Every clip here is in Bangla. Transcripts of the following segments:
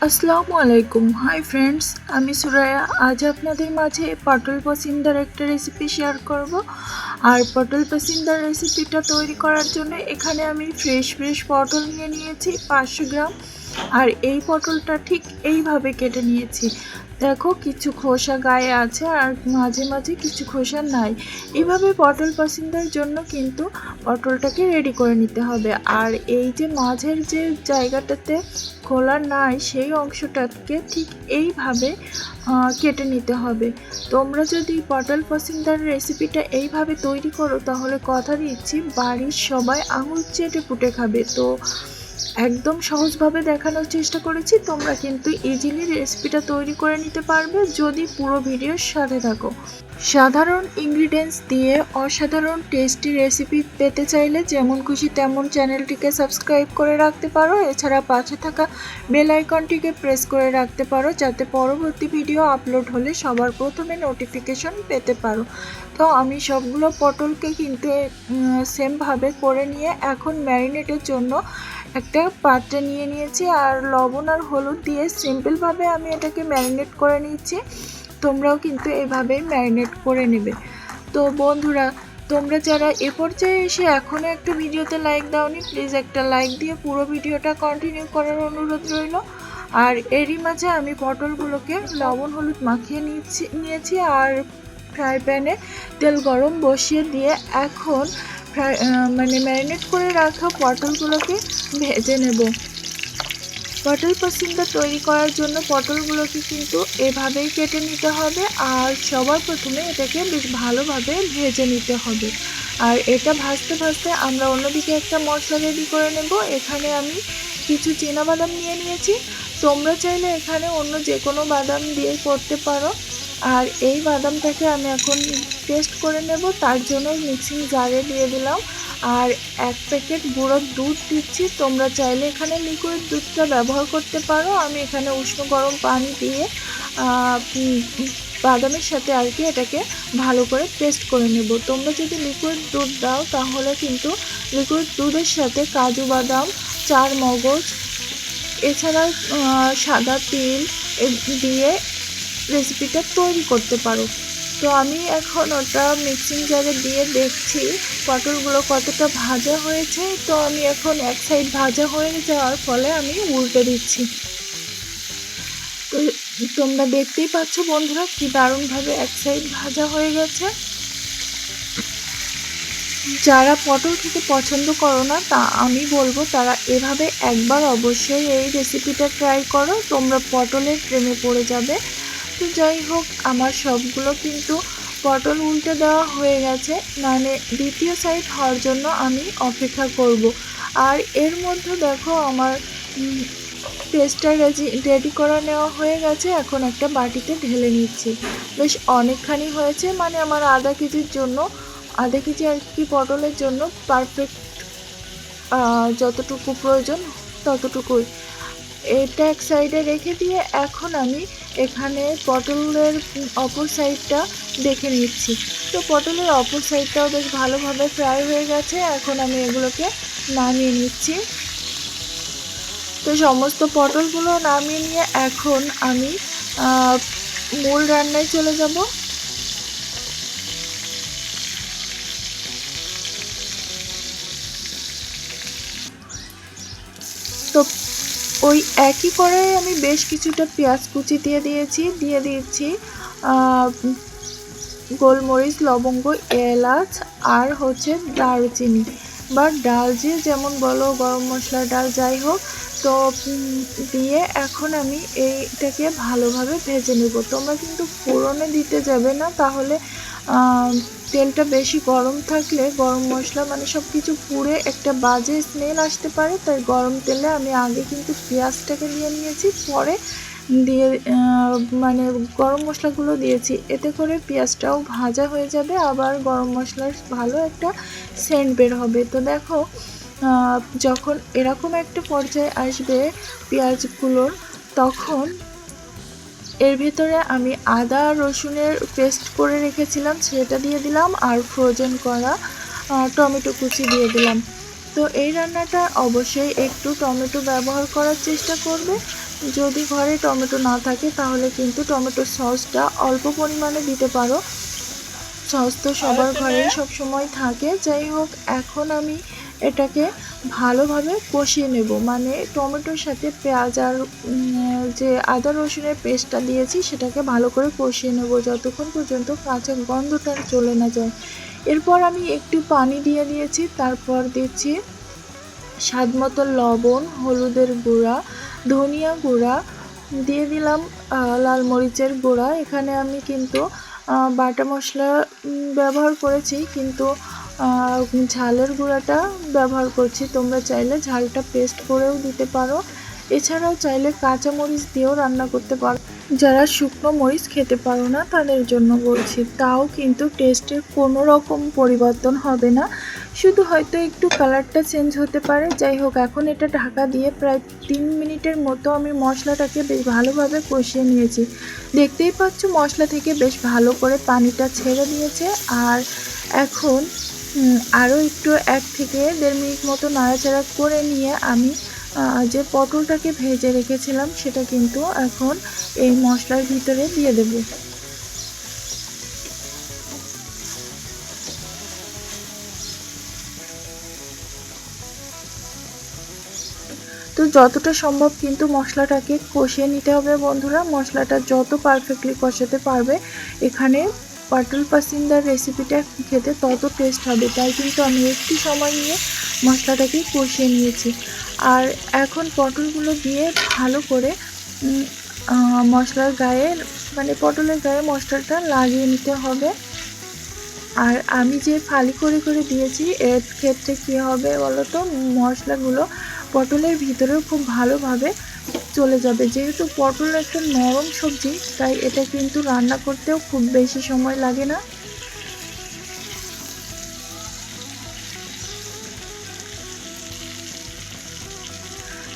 আসসালামু আলাইকুম। হাই ফ্রেন্ডস, আমি সুরায়া। আজ আপনাদের মাঝে পটল পসিন্দার একটা রেসিপি শেয়ার করব। আর পটল পসিন্দার রেসিপিটা তৈরি করার জন্য এখানে আমি ফ্রেশ পটল নিয়েছি 500 গ্রাম। আর এই পটলটা ঠিক এইভাবে কেটে নিয়েছি। দেখো, কিছু খোসা গায়ে আছে আর মাঝে মাঝে কিছু খোসা নাই। এইভাবে পটল পসিন্দার জন্য কিন্তু পটলটাকে রেডি করে নিতে হবে। আর এই যে মাঝের যে জায়গাটাতে খোলা নাই, সেই অংশটাকে ঠিক এইভাবে কেটে নিতে হবে। তোমরা যদি পটল পসিন্দার রেসিপিটা এইভাবে তৈরি করো তাহলে কথা দিচ্ছি বাড়ির সবাই আঙুল চেটে পুটে খাবে। তো একদম সহজভাবে দেখানোর চেষ্টা করেছি, তোমরা কিন্তু ইজিলি রেসিপিটা তৈরি করে নিতে পারবে যদি পুরো ভিডিওর সাথে থাকো। সাধারণ ইনগ্রিডিয়েন্টস দিয়ে অসাধারণ টেস্টি রেসিপি পেতে চাইলে যেমন খুশি তেমন চ্যানেলটিকে সাবস্ক্রাইব করে রাখতে পারো। এছাড়া পাশে থাকা বেল আইকনটিকে প্রেস করে রাখতে পারো যাতে পরবর্তী ভিডিও আপলোড হলে সবার প্রথমে নোটিফিকেশন পেতে পারো। তো আমি সবগুলো পটলকে কিন্তু সেমভাবে করে নিয়ে এখন ম্যারিনেটের জন্য একটা পাত্রে নিয়েছি আর লবণ আর হলুদ দিয়ে সিম্পলভাবে আমি এটাকে ম্যারিনেট করে নিচ্ছি। তোমরাও কিন্তু এভাবেই ম্যারিনেট করে নেবে। তো বন্ধুরা, তোমরা যারা এ পর্যায়ে এসে এখনও একটা ভিডিওতে লাইক দাওনি, প্লিজ একটা লাইক দিয়ে পুরো ভিডিওটা কন্টিনিউ করার অনুরোধ রইল। আর এরই মাঝে আমি পটলগুলোকে লবণ হলুদ মাখিয়ে নিয়েছি আর ফ্রাই প্যানে তেল গরম বসিয়ে দিয়ে এখন ম্যারিনেট করে রাখা পটলগুলোকে ভেজে নেব। পটল পসিন্দা তৈরি করার জন্য পটলগুলোকে কিন্তু এভাবেই কেটে নিতে হবে আর সবার প্রথমে এটাকে বেশ ভালোভাবে ভেজে নিতে হবে। আর এটা ভাজতে ভাজতে আমরা অন্যদিকে একটা মশলা রেডি করে নেব। এখানে আমি কিছু চীনাবাদাম নিয়েছি। তোমরা চাইলে এখানে অন্য যে কোনো বাদাম দিয়ে করতে পারো। আর এই বাদামটাকে আমি এখন পেস্ট করে নেব, তার জন্য মিক্সিং জারে দিয়ে দিলাম। আর 1 প্যাকেট গুঁড়ো দুধ দিচ্ছি। তোমরা চাইলে এখানে লিকুইড দুধটা ব্যবহার করতে পারো। আমি এখানে উষ্ণ গরম পানি দিয়ে বাদামের সাথে আর কি এটাকে ভালো করে পেস্ট করে নেব। তোমরা যদি লিকুইড দুধ দাও তাহলে কিন্তু লিকুইড দুধের সাথে কাজু বাদাম, চার মগজ, এছাড়া সাদা তিল দিয়ে রেসিপিটা তৈরি করতে পারো। তো আমি এখন ওটা মিক্সিং জারে দিয়ে দেখছি পটলগুলো কতটা ভাজা হয়েছে। তো আমি এখন এক সাইড ভাজা হয়ে যাওয়ার ফলে আমি উল্টে দিচ্ছি। তো তোমরা দেখতেই পাচ্ছ বন্ধুরা কি দারুণভাবে এক সাইড ভাজা হয়ে গেছে। যারা পটল খেতে পছন্দ করো না তা আমি বলবো তারা এভাবে একবার অবশ্যই এই রেসিপিটা ট্রাই করো, তোমরা পটলের প্রেমে পড়ে যাবে। তো যাই হোক, আমার সবগুলো কিন্তু পটল উল্টে দেওয়া হয়ে গেছে, মানে দ্বিতীয় সাইড হওয়ার জন্য আমি অপেক্ষা করব। আর এর মধ্যে দেখো আমার পেস্টটা রেডি করে নেওয়া হয়ে গেছে। এখন একটা বাটিতে ঢেলে নিচ্ছি। বেশ অনেকখানি হয়েছে, মানে আমার আধা কেজি আর কি পটলের জন্য পারফেক্ট যতটুকু প্রয়োজন ততটুকুই। এটা এক সাইডে রেখে দিয়ে এখন আমি এখানে পটলের অপর সাইডটা দেখে নিচ্ছি। তো পটলের অপর সাইডটাও বেশ ভালোভাবে ফ্রাই হয়ে গেছে। এখন আমি এগুলোকে নামিয়ে নিচ্ছি। তো সমস্ত পটলগুলো নামিয়ে নিয়ে এখন আমি মূল রান্নায় চলে যাব। তো ওই একই কড়াইয়ে আমি বেশ কিছুটা পেঁয়াজ কুচি দিয়ে দিয়েছি গোলমরিচ, লবঙ্গ, এলাচ আর হচ্ছে দারুচিনি বা ডাল, যে যেমন বলো, গরম মশলা, ডাল, যাই হোক। তো দিয়ে এখন আমি এইটাকে ভালোভাবে ভেজে নেব। তোমরা কিন্তু ফোড়নে দিতে যাবে না, তাহলে তেলটা বেশি গরম থাকলে গরম মশলা মানে সব কিছু পুড়ে একটা বাজে স্মেল আসতে পারে। তাই গরম তেলে আমি আগে কিন্তু পেঁয়াজটাকে দিয়ে নিয়েছি, পরে দিয়ে মানে গরম মশলাগুলো দিয়েছি। এতে করে পেঁয়াজটাও ভাজা হয়ে যাবে, আবার গরম মশলার ভালো একটা সেন্ট বের হবে। তো দেখো, যখন এরকম একটা পর্যায়ে আসবে পেঁয়াজগুলোর, তখন এর ভেতরে আমি আদা রসুনের পেস্ট করে রেখেছিলাম সেটা দিয়ে দিলাম আর ফ্রোজেন করা টমেটো কুচি দিয়ে দিলাম। তো এই রান্নাটা অবশ্যই একটু টমেটো ব্যবহার করার চেষ্টা করবে। তো যদি ঘরে টমেটো না থাকে তাহলে কিন্তু টমেটো সসটা অল্প পরিমাণে দিতে পারো। সস তো সবার ঘরেই সবসময় থাকে। যাই হোক, এখন আমি এটাকে ভালোভাবে কষিয়ে নেব, মানে টমেটোর সাথে পেঁয়াজ আর যে আদা রসুনের পেস্টটা দিয়েছি সেটাকে ভালো করে কষিয়ে নেব যতক্ষণ পর্যন্ত কাঁচা গন্ধটা চলে না যায়। এরপর আমি একটু পানি দিয়ে দিয়েছি, তারপর দিচ্ছি স্বাদ মতো লবণ, হলুদের গুঁড়া, ধনিয়া গুঁড়া, দিয়ে দিলাম লাল মরিচের গুঁড়া। এখানে আমি কিন্তু বাটা মশলা ব্যবহার করেছি, কিন্তু ঝালের গুঁড়াটা ব্যবহার করছি। তোমরা চাইলে ঝালটা পেস্ট করেও দিতে পারো, এছাড়াও চাইলে কাঁচা মরিচ দিয়েও রান্না করতে পারো। যারা শুকনো মরিচ খেতে পারো না তাদের জন্য বলছি, তাও কিন্তু টেস্টের কোনো রকম পরিবর্তন হবে না, শুধু হয়তো একটু কালারটা চেঞ্জ হতে পারে। যাই হোক, এখন এটা ঢাকা দিয়ে প্রায় 3 মিনিটের মতো আমি মশলাটাকে বেশ ভালোভাবে কষিয়ে নিয়েছি। দেখতেই পাচ্ছ মশলা থেকে বেশ ভালো করে পানিটা ছেড়ে দিয়েছে। আর এখন আরও একটু 1 থেকে 1.5 মিনিট মতো নাড়াচাড়া করে নিয়ে আমি যে পটলটাকে ভেজে রেখেছিলাম সেটা কিন্তু এখন এই মশলার ভিতরে দিয়ে দেব। তো যতটা সম্ভব কিন্তু মশলাটাকে কষিয়ে নিতে হবে বন্ধুরা। মশলাটা যত পারফেক্টলি কষাতে পারবে এখানে পটল পাসিন্দার রেসিপিটা খেতে তত টেস্ট হবে। তাই কিন্তু আমি একটু সময় নিয়ে মশলাটাকে কষিয়ে নিয়েছি। আর এখন পটলগুলো দিয়ে ভালো করে মশলার গায়ে, মানে পটলের গায়ে মশলাটা লাগিয়ে নিতে হবে। আর আমি যে ফালি করে করে দিয়েছি এর ক্ষেত্রে কী হবে বলো তো, মশলাগুলো পটলের ভিতরেও খুব ভালোভাবে চলে যাবে। যেহেতু পটল একটা নরম সবজি, তাই এটা কিন্তু রান্না করতেও খুব বেশি সময় লাগে না।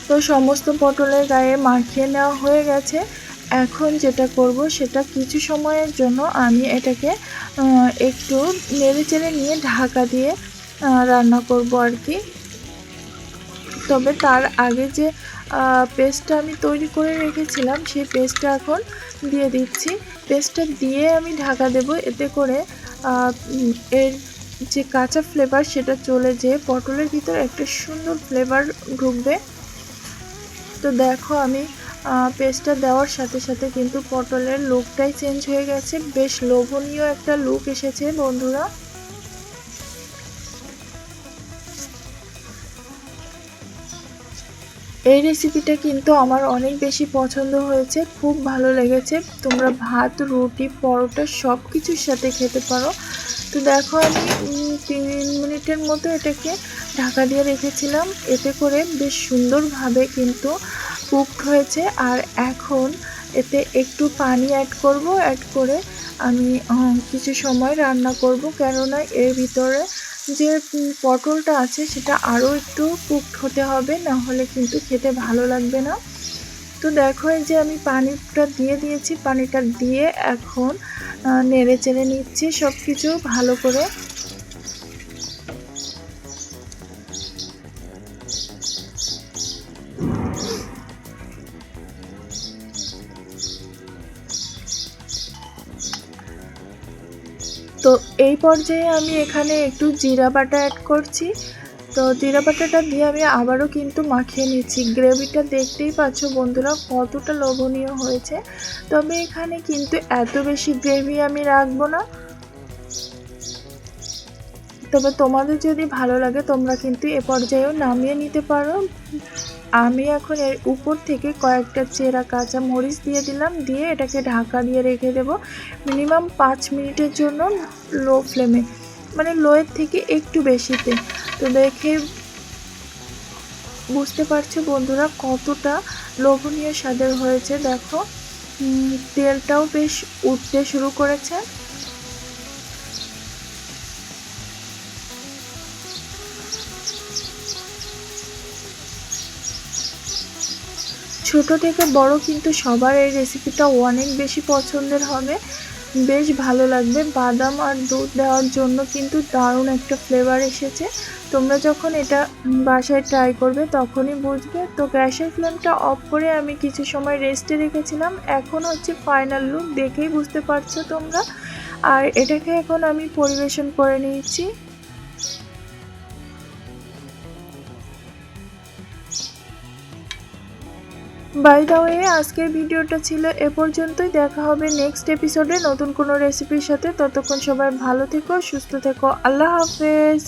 তো সমস্ত পটলের গায়ে মাখিয়ে নেওয়া হয়ে গেছে। এখন যেটা করব সেটা কিছু সময়ের জন্য আমি এটাকে একটু নেড়েচেড়ে নিয়ে ঢাকা দিয়ে রান্না করব আর কি। তবে তার আগে যে পেস্টটা আমি তৈরি করে রেখেছিলাম সেই পেস্টটা এখন দিয়ে দিচ্ছি। পেস্টটা দিয়ে আমি ঢাকা দেব, এতে করে এর যে কাঁচা ফ্লেভার সেটা চলে যেয়ে পটলের ভিতরে একটা সুন্দর ফ্লেভার ঢুকবে। তো দেখো, আমি পেস্টটা দেওয়ার সাথে সাথে কিন্তু পটলের লুকটাই চেঞ্জ হয়ে গেছে, বেশ লোভনীয় একটা লুক এসেছে বন্ধুরা। এই রেসিপিটা কিন্তু আমার অনেক বেশি পছন্দ হয়েছে, খুব ভালো লেগেছে। তোমরা ভাত, রুটি, পরোটা সব কিছুর সাথে খেতে পারো। তো দেখো, আমি 3 মিনিটের মতো এটাকে ঢাকা দিয়ে রেখেছিলাম, এতে করে বেশ সুন্দরভাবে কিন্তু কুকড হয়েছে। আর এখন এতে একটু পানি অ্যাড করব, অ্যাড করে আমি কিছু সময় রান্না করব, কেননা এর ভিতরে যে পটলটা আছে সেটা আরও একটু কুকড হতে হবে, না হলে কিন্তু খেতে ভালো লাগবে না। তো দেখো, এই যে আমি পানিটা দিয়ে দিয়েছি, পানিটা দিয়ে এখন নেড়ে চেড়ে নিচ্ছি সব কিছু ভালো করে। তো এই পর্যায়ে আমি এখানে একটু জিরা বাটা অ্যাড করছি। তো জিরা বাটাটা দিয়ে আমি আবারও কিন্তু মাখিয়ে নিচ্ছি। গ্রেভিটা দেখতেই পাচ্ছ বন্ধুরা কতটা লোভনীয় হয়েছে। তবে এখানে কিন্তু এত বেশি গ্রেভি আমি রাখবো না, তবে তোমাদের যদি ভালো লাগে তোমরা কিন্তু এ পর্যায়েও নামিয়ে নিতে পারো। আমি এখন এর উপর থেকে কয়েকটা চেরা কাঁচা মরিচ দিয়ে দিলাম, দিয়ে এটাকে ঢাকা দিয়ে রেখে দেব মিনিমাম 5 মিনিটের জন্য, লো ফ্লেমে, মানে লোয়ের থেকে একটু বেশিতে। তো দেখে বুঝতে পারছো বন্ধুরা কতটা লোভনীয় স্বাদের হয়েছে। দেখো, তেলটাও বেশ উঠতে শুরু করেছে। ছোট থেকে বড় কিন্তু সবার এই রেসিপিটা অনেক বেশি পছন্দের হবে। বেশ ভালো লাগবে। বাদাম আর দুধ দেওয়ার জন্য কিন্তু দারুণ একটা ফ্লেভার এসেছে। তোমরা যখন এটা বাসায় ট্রাই করবে তখনই বুঝবে। তো গ্যাসের ফ্লেমটা অফ করে আমি কিছু সময় রেস্টে রেখেছিলাম। এখন হচ্ছে ফাইনাল লুক, দেখেই বুঝতে পারছো তোমরা। আর এটাকে এখন আমি পরিবেশন করে নিয়েছি। বাই দ্য ওয়ে, আজকের ভিডিওটা ছিল এ পর্যন্তই। দেখা হবে নেক্সট এপিসোডে নতুন কোনো রেসিপির সাথে। ততক্ষণ সবাই ভালো থেকো, সুস্থ থেকো। আল্লাহ হাফেজ।